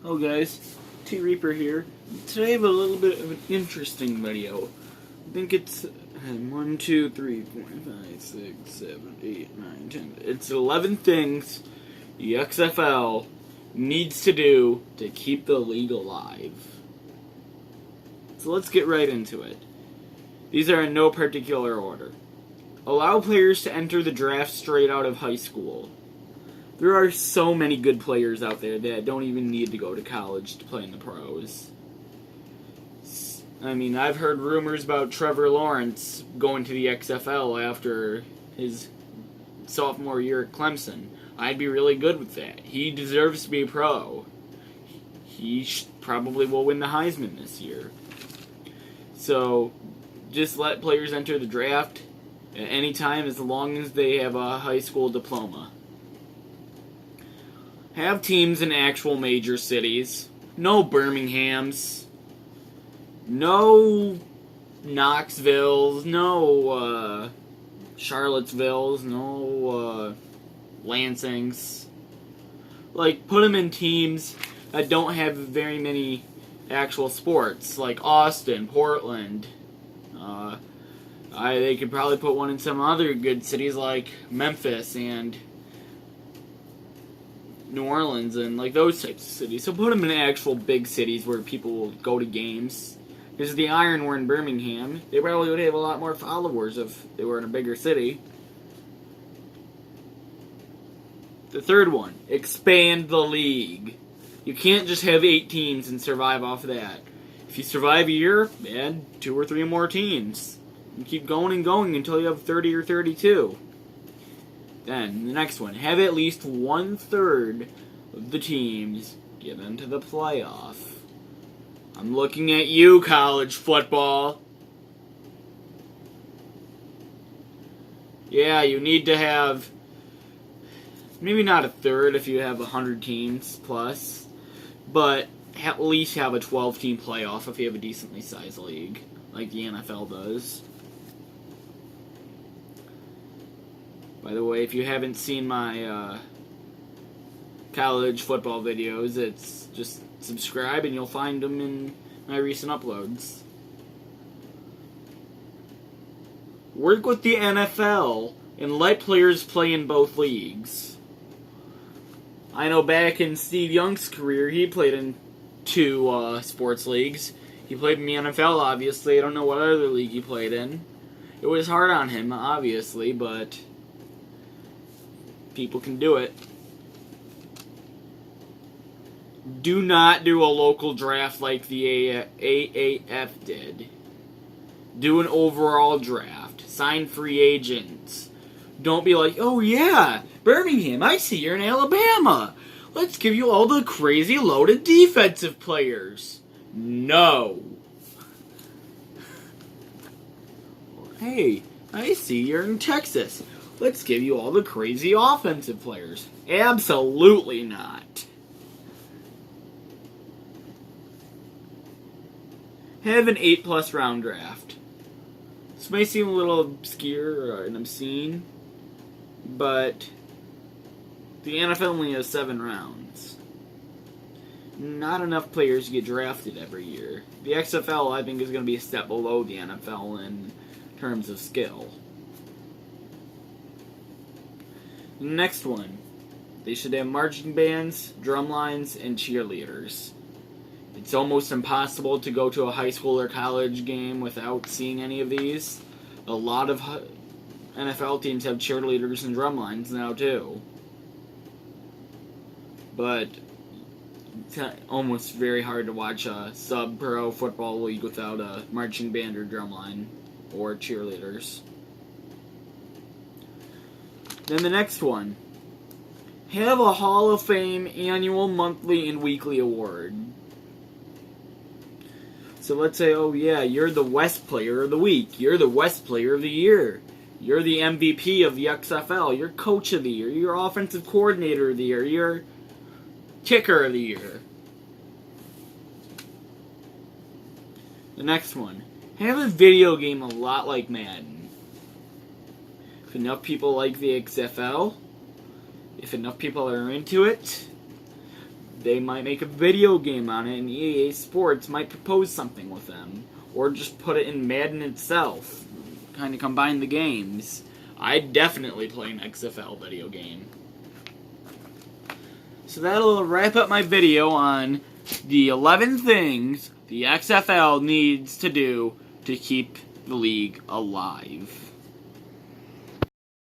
Hello guys, T Reaper here. Today I have a little bit of an interesting video. I think it's 1, 2, 3, 4, 5, 6, 7, 8, 9, 10. It's 11 things the XFL needs to do to keep the league alive. So let's get right into it. These are in no particular order. Allow players to enter the draft straight out of high school. There are so many good players out there that don't even need to go to college to play in the pros. I mean, I've heard rumors about Trevor Lawrence going to the XFL after his sophomore year at Clemson. I'd be really good with that. He deserves to be a pro. He probably will win the Heisman this year. So, just let players enter the draft at any time as long as they have a high school diploma. Have teams in actual major cities. No Birminghams. No Knoxvilles. No Charlottesvilles. No Lansings. Like, put them in teams that don't have very many actual sports. Like Austin, Portland. They could probably put one in some other good cities like Memphis and New Orleans and like those types of cities. So put them in actual big cities where people will go to games. Because if the Iron were in Birmingham, they probably would have a lot more followers if they were in a bigger city. The third one, expand the league. You can't just have 8 teams and survive off of that. If you survive a year, add 2 or 3 more teams. And keep going and going until you have 30 or 32. Then, the next one, have at least 1/3 of the teams get into the playoff. I'm looking at you, college football. Yeah, you need to have, maybe not 1/3 if you have 100 teams plus, but at least have a 12-team playoff if you have a decently sized league, like the NFL does. By the way, if you haven't seen my college football videos, it's just subscribe and you'll find them in my recent uploads. Work with the NFL and let players play in both leagues. I know back in Steve Young's career, he played in 2 sports leagues. He played in the NFL, obviously. I don't know what other league he played in. It was hard on him, obviously, but people can do it. Do not do a local draft like the AAF did. Do an overall draft. Sign free agents. Don't be like, oh yeah, Birmingham, I see you're in Alabama. Let's give you all the crazy loaded defensive players. No. Hey, I see you're in Texas. Let's give you all the crazy offensive players. Absolutely not. Have an 8+ round draft. This may seem a little obscure or obscene, but the NFL only has 7 rounds. Not enough players get drafted every year. The XFL, I think, is going to be a step below the NFL in terms of skill. Next one. They should have marching bands, drum lines, and cheerleaders. It's almost impossible to go to a high school or college game without seeing any of these. A lot of NFL teams have cheerleaders and drum lines now too. But it's almost very hard to watch a sub-pro football league without a marching band or drum line or cheerleaders. Then the next one. Have a Hall of Fame annual, monthly, and weekly award. So let's say, oh yeah, you're the West Player of the Week. You're the West Player of the Year. You're the MVP of the XFL. You're Coach of the Year. You're Offensive Coordinator of the Year. You're Kicker of the Year. The next one. Have a video game a lot like Madden. If enough people like the XFL, if enough people are into it, they might make a video game on it, and EA Sports might propose something with them. Or just put it in Madden itself. Kind of combine the games. I'd definitely play an XFL video game. So that'll wrap up my video on the 11 things the XFL needs to do to keep the league alive.